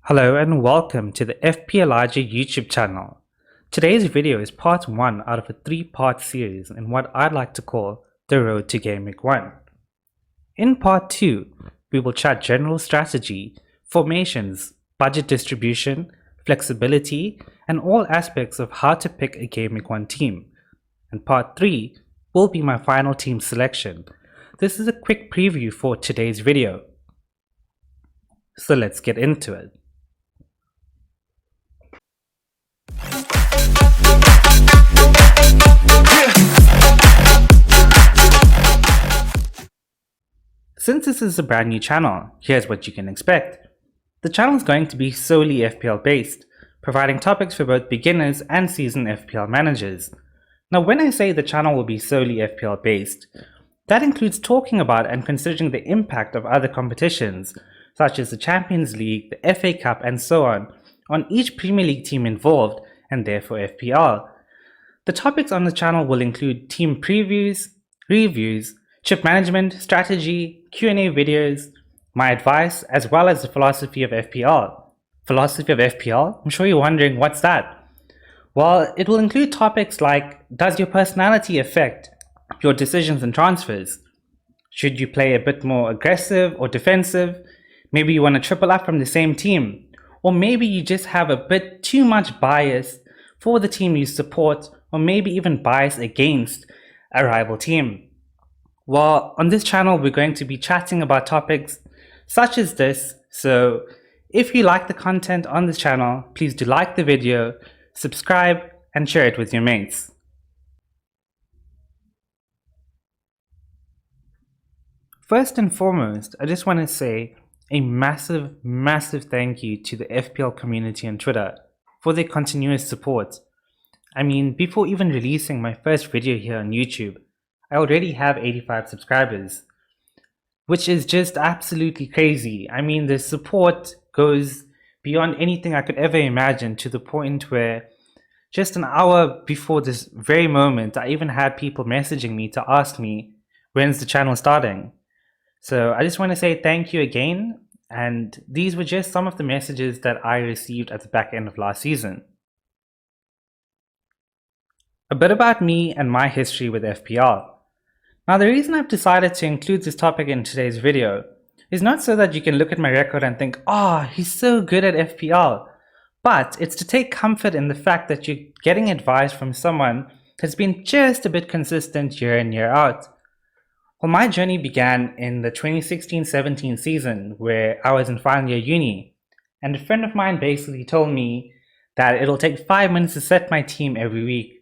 Hello and welcome to the FPL YouTube channel. Today's video is part 1 out of a 3-part series in what I'd like to call the road to Gameweek 1. In part 2, we will chat general strategy, formations, budget distribution, flexibility, and all aspects of how to pick a Gameweek 1 team. And part 3 will be my final team selection. This is a quick preview for today's video. So let's get into it. Since this is a brand new channel, here's what you can expect. The channel is going to be solely FPL based, providing topics for both beginners and seasoned FPL managers. Now when I say the channel will be solely FPL based, that includes talking about and considering the impact of other competitions, such as the Champions League, the FA Cup and so on each Premier League team involved and therefore FPL. The topics on the channel will include team previews, reviews, chip management, strategy, Q&A videos, my advice, as well as the philosophy of FPL. Philosophy of FPL? I'm sure you're wondering what's that? Well, it will include topics like, does your personality affect your decisions and transfers? Should you play a bit more aggressive or defensive? Maybe you want to triple up from the same team. Or maybe you just have a bit too much bias for the team you support, or maybe even bias against a rival team. Well, on this channel, we're going to be chatting about topics such as this. So if you like the content on this channel, please do like the video, subscribe, and share it with your mates. First and foremost, I just want to say a massive thank you to the FPL community on Twitter for their continuous support. I mean, before even releasing my first video here on YouTube, I already have 85 subscribers, which is just absolutely crazy. I mean, the support goes beyond anything I could ever imagine, to the point where just an hour before this very moment, I even had people messaging me to ask me, when's the channel starting? So I just want to say thank you again, and these were just some of the messages that I received at the back end of last season. A bit about me and my history with FPL. Now, the reason I've decided to include this topic in today's video is not so that you can look at my record and think, oh, he's so good at FPL, but it's to take comfort in the fact that you're getting advice from someone that's been just a bit consistent year in, year out. Well, my journey began in the 2016-17 season, where I was in final year uni, and a friend of mine basically told me that it'll take 5 minutes to set my team every week.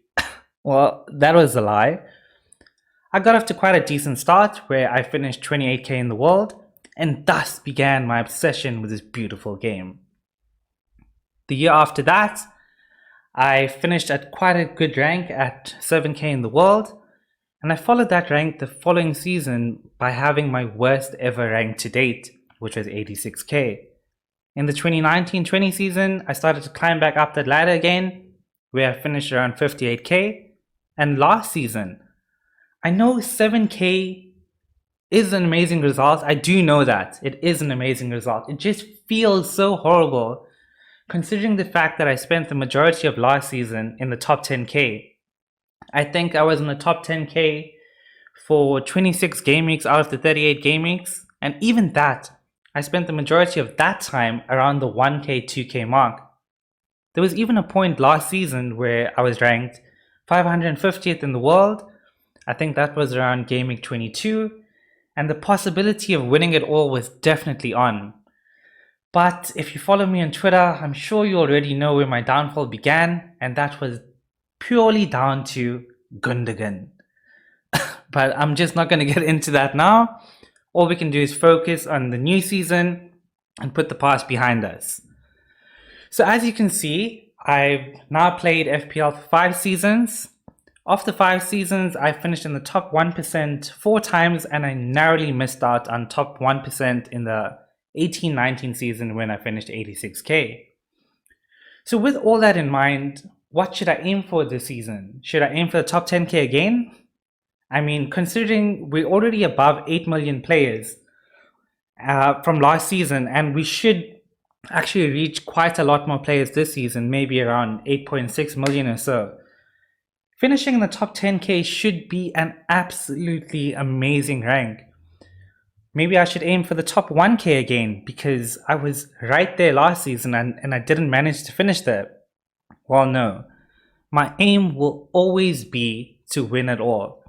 Well, that was a lie. I got off to quite a decent start, where I finished 28k in the world, and thus began my obsession with this beautiful game. The year after that, I finished at quite a good rank at 7k in the world, and I followed that rank the following season by having my worst ever rank to date, which was 86k. In the 2019-20 season, I started to climb back up that ladder again, where I finished around 58k, and last season, I know 7k is an amazing result. I do know that it is an amazing result. It just feels so horrible considering the fact that I spent the majority of last season in the top 10k. I think I was in the top 10k for 26 game weeks out of the 38 game weeks, and even that, I spent the majority of that time around the 1k, 2k mark. There was even a point last season where I was ranked 550th in the world. I think that was around game week 22, and the possibility of winning it all was definitely on. But if you follow me on Twitter, I'm sure you already know where my downfall began, and that was purely down to Gundogan. But I'm just not going to get into that now. All we can do is focus on the new season and put the past behind us. So as you can see, I've now played FPL for 5 seasons. Of the 5 seasons, I finished in the top 1% 4 times, and I narrowly missed out on top 1% in the 18-19 season when I finished 86k. So with all that in mind, what should I aim for this season? Should I aim for the top 10k again? I mean, considering we're already above 8 million players from last season, and we should actually reach quite a lot more players this season, maybe around 8.6 million or so. Finishing in the top 10k should be an absolutely amazing rank. Maybe I should aim for the top 1k again, because I was right there last season and I didn't manage to finish there. Well, no. My aim will always be to win it all.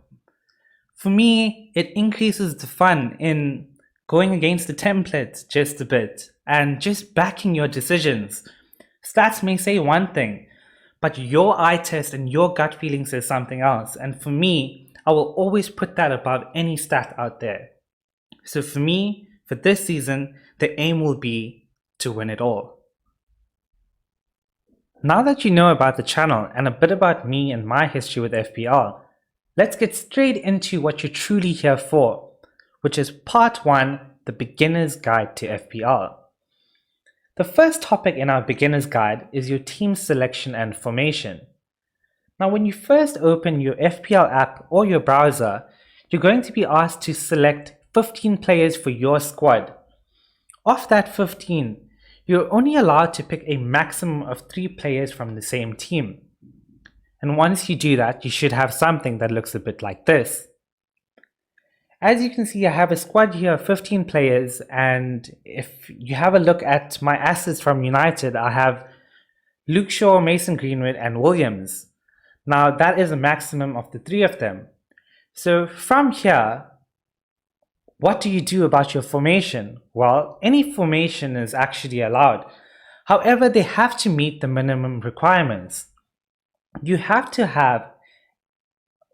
For me, it increases the fun in going against the template just a bit and just backing your decisions. Stats may say one thing, but your eye test and your gut feeling says something else. And for me, I will always put that above any stat out there. So for me, for this season, the aim will be to win it all. Now that you know about the channel and a bit about me and my history with FPL, let's get straight into what you're truly here for, which is part 1, the beginner's guide to FPL. The first topic in our beginner's guide is your team selection and formation. Now, when you first open your FPL app or your browser, you're going to be asked to select 15 players for your squad. Of that 15, you're only allowed to pick a maximum of 3 players from the same team. And once you do that, you should have something that looks a bit like this. As you can see, I have a squad here of 15 players, and if you have a look at my assets from United, I have Luke Shaw, Mason Greenwood, and Williams. Now that is a maximum of the 3 of them. So from here, what do you do about your formation? Well, any formation is actually allowed. However, they have to meet the minimum requirements. You have to have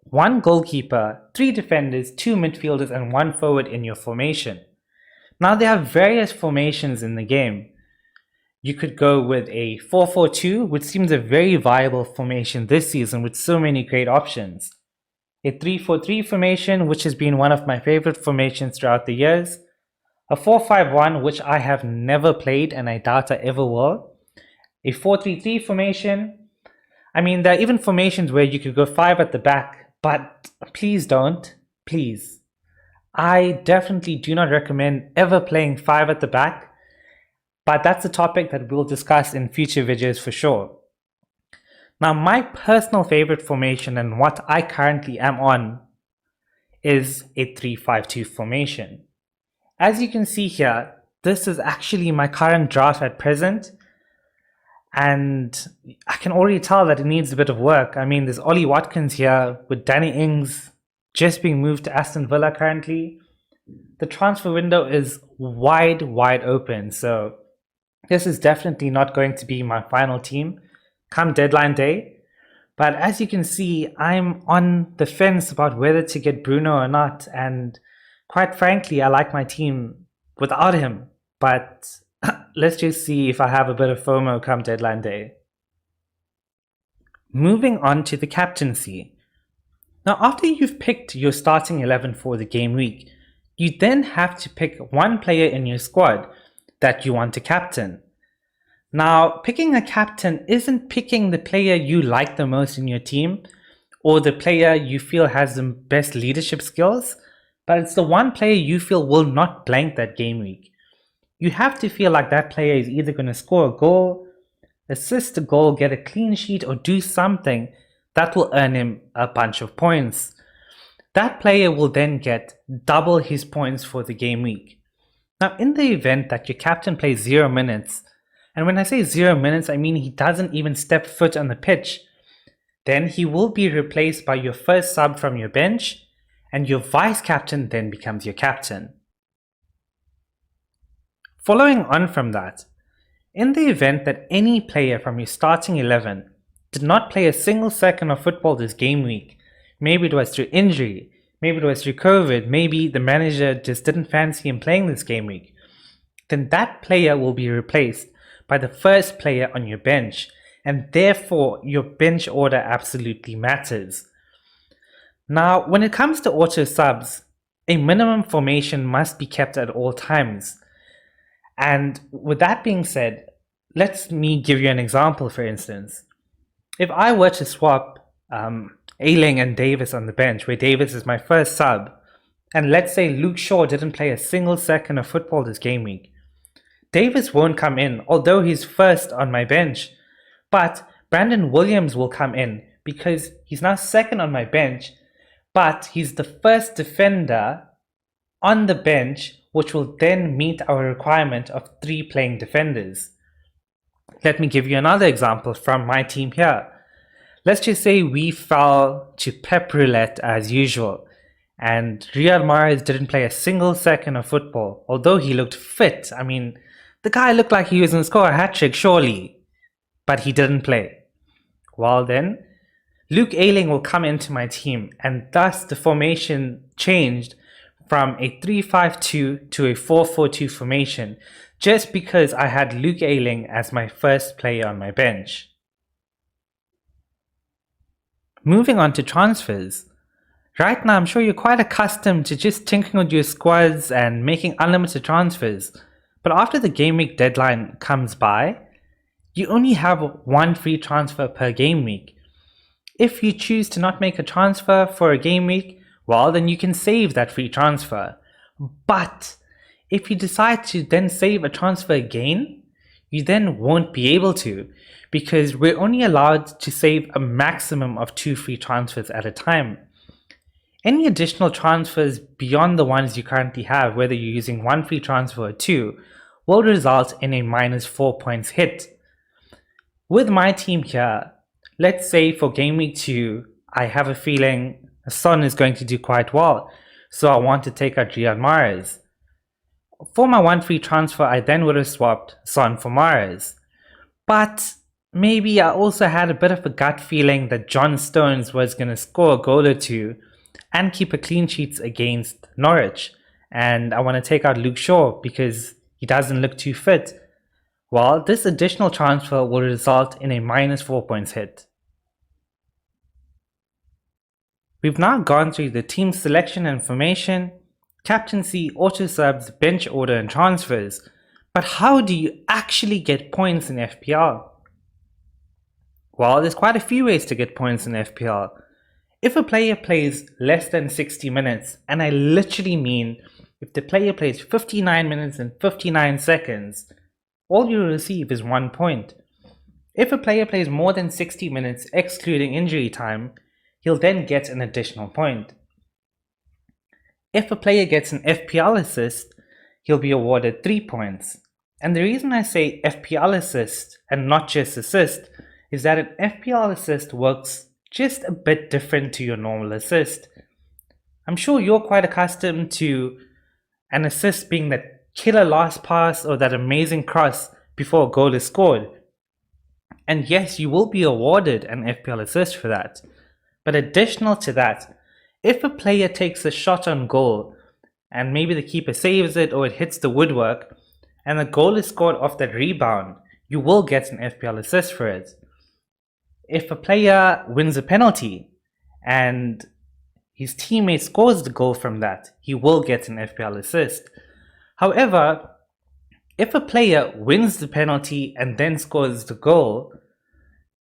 1 goalkeeper, 3 defenders, 2 midfielders, and 1 forward in your formation. Now, there are various formations in the game. You could go with a 4-4-2, which seems a very viable formation this season with so many great options. A 3-4-3 formation, which has been one of my favorite formations throughout the years. A 4-5-1, which I have never played and I doubt I ever will. A 4-3-3 formation. I mean, there are even formations where you could go 5 at the back, but please don't. Please. I definitely do not recommend ever playing 5 at the back, but that's a topic that we'll discuss in future videos for sure. Now, my personal favorite formation and what I currently am on is a 3-5-2 formation. As you can see here, this is actually my current draft at present, and I can already tell that it needs a bit of work. I mean, there's Ollie Watkins here with Danny Ings just being moved to Aston Villa currently. The transfer window is wide open, so this is definitely not going to be my final team come deadline day. But as you can see, I'm on the fence about whether to get Bruno or not, and quite frankly, I like my team without him. But let's just see if I have a bit of FOMO come deadline day. Moving on to the captaincy. Now, after you've picked your starting 11 for the game week, you then have to pick 1 player in your squad that you want to captain. Now, picking a captain isn't picking the player you like the most in your team or the player you feel has the best leadership skills, but it's the 1 player you feel will not blank that game week. You have to feel like that player is either going to score a goal, assist a goal, get a clean sheet, or do something that will earn him a bunch of points. That player will then get double his points for the game week. Now, in the event that your captain plays 0 minutes, and when I say 0 minutes, I mean he doesn't even step foot on the pitch, then he will be replaced by your first sub from your bench, and your vice captain then becomes your captain. Following on from that, in the event that any player from your starting 11 did not play a single second of football this game week, maybe it was through injury, maybe it was through COVID, maybe the manager just didn't fancy him playing this game week, then that player will be replaced by the first player on your bench, and therefore your bench order absolutely matters. Now, when it comes to auto subs, a minimum formation must be kept at all times. And with that being said, let me give you an example. For instance, if I were to swap Ayling and Davis on the bench, where Davis is my first sub, and let's say Luke Shaw didn't play a single second of football this game week, Davis won't come in, although he's first on my bench. But Brandon Williams will come in because he's now second on my bench, but he's the first defender on the bench, which will then meet our requirement of 3 playing defenders. Let me give you another example from my team here. Let's just say we fell to Pep Roulette as usual, and Riyad Mahrez didn't play a single second of football, although he looked fit. I mean, the guy looked like he was going to score a hat-trick, surely, but he didn't play. Well then, Luke Ayling will come into my team, and thus the formation changed from a 3-5-2 to a 4-4-2 formation, just because I had Luke Ayling as my first player on my bench. Moving on to transfers. Right now, I'm sure you're quite accustomed to just tinkering with your squads and making unlimited transfers. But after the game week deadline comes by, you only have 1 free transfer per game week. If you choose to not make a transfer for a game week, well, then you can save that free transfer. But if you decide to then save a transfer again, you then won't be able to, because we're only allowed to save a maximum of 2 free transfers at a time. Any additional transfers beyond the ones you currently have, whether you're using 1 free transfer or 2, will result in a -4 points hit. With my team here, let's say for game week 2, I have a feeling Son is going to do quite well, so I want to take out Riyad Mahrez. For my 1 free transfer, I then would have swapped Son for Mahrez. But maybe I also had a bit of a gut feeling that John Stones was going to score a goal or 2 and keep a clean sheet against Norwich. And I want to take out Luke Shaw because he doesn't look too fit. Well, this additional transfer will result in a -4 points hit. We've now gone through the team selection and formation, captaincy, auto subs, bench order and transfers. But how do you actually get points in FPL? Well, there's quite a few ways to get points in FPL. If a player plays less than 60 minutes, and I literally mean if the player plays 59 minutes and 59 seconds, all you receive is 1 point. If a player plays more than 60 minutes excluding injury time, he'll then get an additional point. If a player gets an FPL assist, he'll be awarded 3 points. And the reason I say FPL assist and not just assist is that an FPL assist works just a bit different to your normal assist. I'm sure you're quite accustomed to an assist being that killer last pass or that amazing cross before a goal is scored. And yes, you will be awarded an FPL assist for that. But additional to that, if a player takes a shot on goal and maybe the keeper saves it or it hits the woodwork and the goal is scored off that rebound, you will get an FPL assist for it. If a player wins a penalty and his teammate scores the goal from that, he will get an FPL assist. However, if a player wins the penalty and then scores the goal,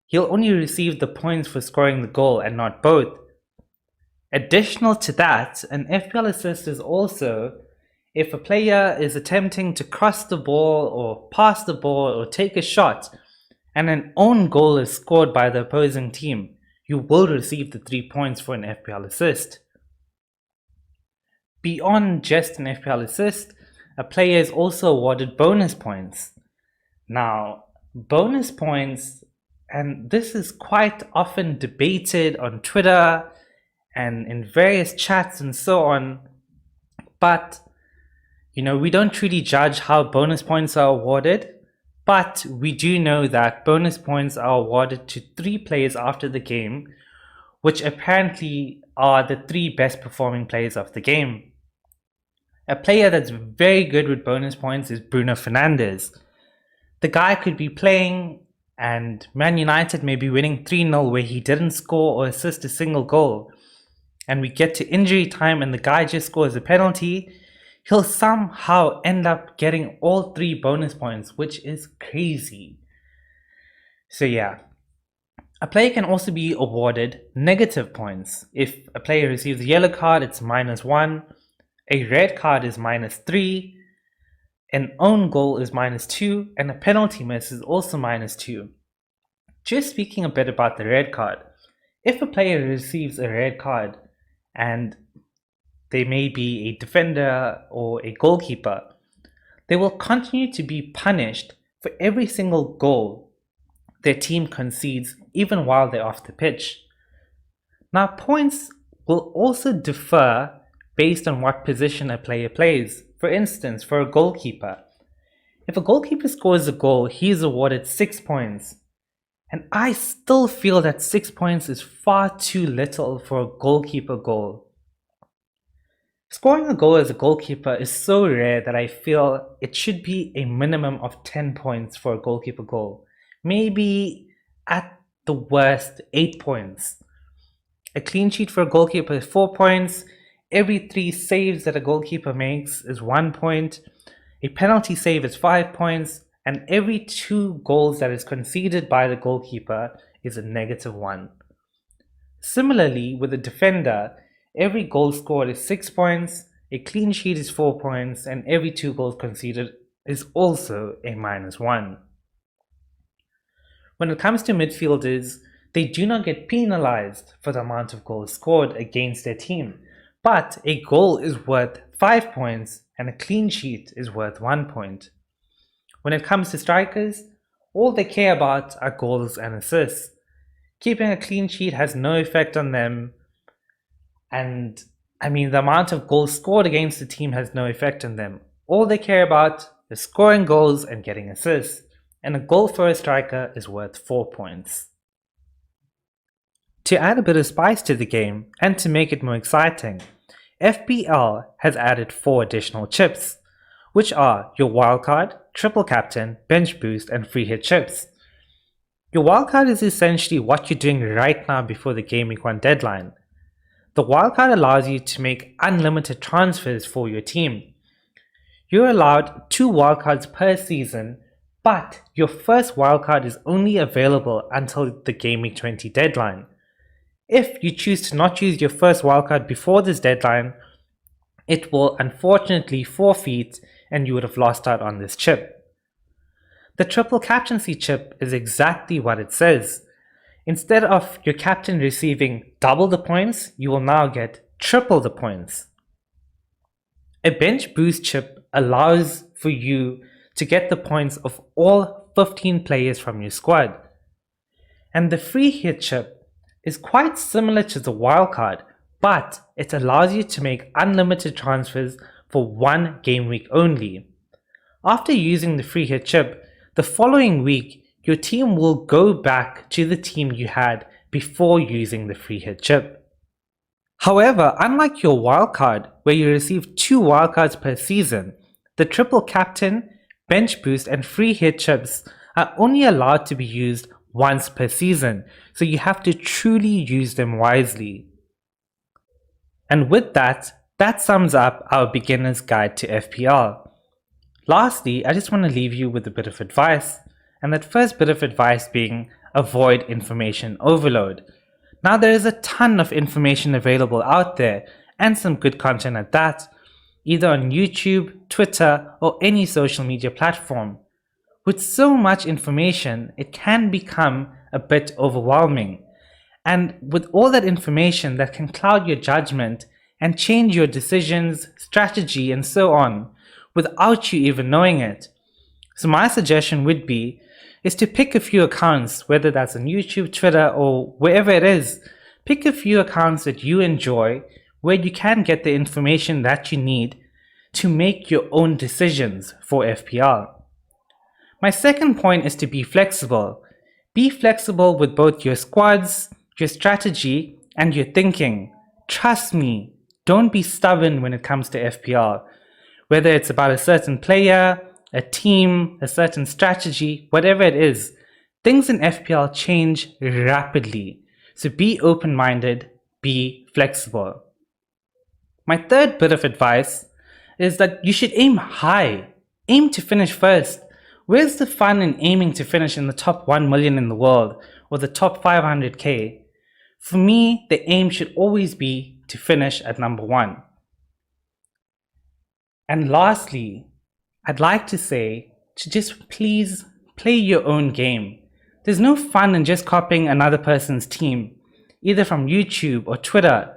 he'll only receive the points for scoring the goal and not both. Additional to that, an FPL assist is also if a player is attempting to cross the ball or pass the ball or take a shot and an own goal is scored by the opposing team, you will receive the 3 points for an FPL assist. Beyond just an FPL assist, a player is also awarded bonus points. Now, bonus points, and this is quite often debated on Twitter and in various chats and so on, but we don't truly judge how bonus points are awarded. But we do know that bonus points are awarded to 3 players after the game, which apparently are the 3 best performing players of the game. A player that's very good with bonus points is Bruno Fernandes. The guy could be playing and Man United may be winning 3-0 where he didn't score or assist a single goal. And we get to injury time and the guy just scores a penalty. He'll somehow end up getting all 3 bonus points, which is crazy. So yeah, a player can also be awarded negative points. If a player receives a yellow card, it's -1. A red card is -3. An own goal is -2, and a penalty miss is also -2. Just speaking a bit about the red card, if a player receives a red card and they may be a defender or a goalkeeper, they will continue to be punished for every single goal their team concedes even while they're off the pitch. Now, points will also differ based on what position a player plays. For instance, for a goalkeeper, if a goalkeeper scores a goal, he is awarded 6 points. And I still feel that 6 points is far too little for a goalkeeper goal. Scoring a goal as a goalkeeper is so rare that I feel it should be a minimum of 10 points for a goalkeeper goal. Maybe at the worst 8 points. A clean sheet for a goalkeeper is 4 points. Every 3 saves that a goalkeeper makes is 1 point. A penalty save is 5 points. And every 2 goals that is conceded by the goalkeeper is a -1. Similarly, with a defender, every goal scored is 6 points, a clean sheet is 4 points, and every 2 goals conceded is also a -1. When it comes to midfielders, they do not get penalized for the amount of goals scored against their team, but a goal is worth 5 points and a clean sheet is worth 1 point. When it comes to strikers, all they care about are goals and assists. Keeping a clean sheet has no effect on them, and the amount of goals scored against the team has no effect on them. All they care about is scoring goals and getting assists, and a goal for a striker is worth 4 points. To add a bit of spice to the game, and to make it more exciting, FPL has added 4 additional chips, which are your wildcard, triple captain, bench boost, and free hit chips. Your wildcard is essentially what you're doing right now before the Gameweek 1 deadline. The wildcard allows you to make unlimited transfers for your team. You're allowed 2 wildcards per season, but your first wildcard is only available until the Gameweek 20 deadline. If you choose to not use your first wildcard before this deadline, it will unfortunately forfeit and you would have lost out on this chip. The triple captaincy chip is exactly what it says. Instead of your captain receiving double the points, you will now get triple the points. A bench boost chip allows for you to get the points of all 15 players from your squad. And the free hit chip is quite similar to the wildcard, but it allows you to make unlimited transfers for 1 game week only. After using the free hit chip, the following week, your team will go back to the team you had before using the free hit chip. However, unlike your wildcard, where you receive 2 wildcards per season, the triple captain, bench boost, and free hit chips are only allowed to be used once per season, so you have to truly use them wisely. And with that sums up our beginner's guide to FPL. Lastly, I just want to leave you with a bit of advice, and that first bit of advice being avoid information overload. Now, there is a ton of information available out there, and some good content at that, either on YouTube, Twitter, or any social media platform. With so much information, it can become a bit overwhelming. And with all that information, that can cloud your judgment and change your decisions, strategy, and so on, without you even knowing it. So my suggestion would be is to pick a few accounts, whether that's on YouTube, Twitter, or wherever it is. Pick a few accounts that you enjoy, where you can get the information that you need to make your own decisions for FPL. My second point is to be flexible. Be flexible with both your squads, your strategy, and your thinking. Trust me, don't be stubborn when it comes to FPL. Whether it's about a certain player, a team, a certain strategy, whatever it is, things in FPL change rapidly. So be open-minded, be flexible. My third bit of advice is that you should aim high. Aim to finish first. Where's the fun in aiming to finish in the top 1 million in the world or the top 500k? For me, the aim should always be to finish at number 1. And lastly, I'd like to say to just please play your own game. There's no fun in just copying another person's team, either from YouTube or Twitter.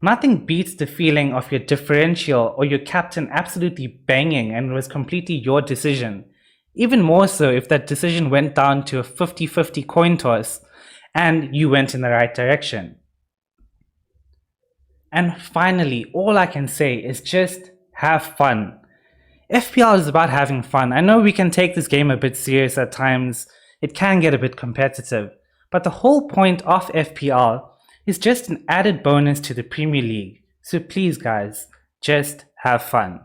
Nothing beats the feeling of your differential or your captain absolutely banging and it was completely your decision. Even more so if that decision went down to a 50-50 coin toss and you went in the right direction. And finally, all I can say is just have fun. FPL is about having fun. I know we can take this game a bit serious at times. It can get a bit competitive. But the whole point of FPL is just an added bonus to the Premier League. So please guys, just have fun.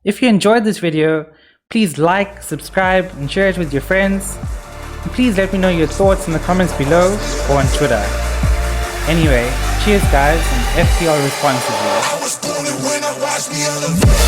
If you enjoyed this video, please like, subscribe and share it with your friends. And please let me know your thoughts in the comments below or on Twitter. Anyway, cheers guys and FPL responsibly.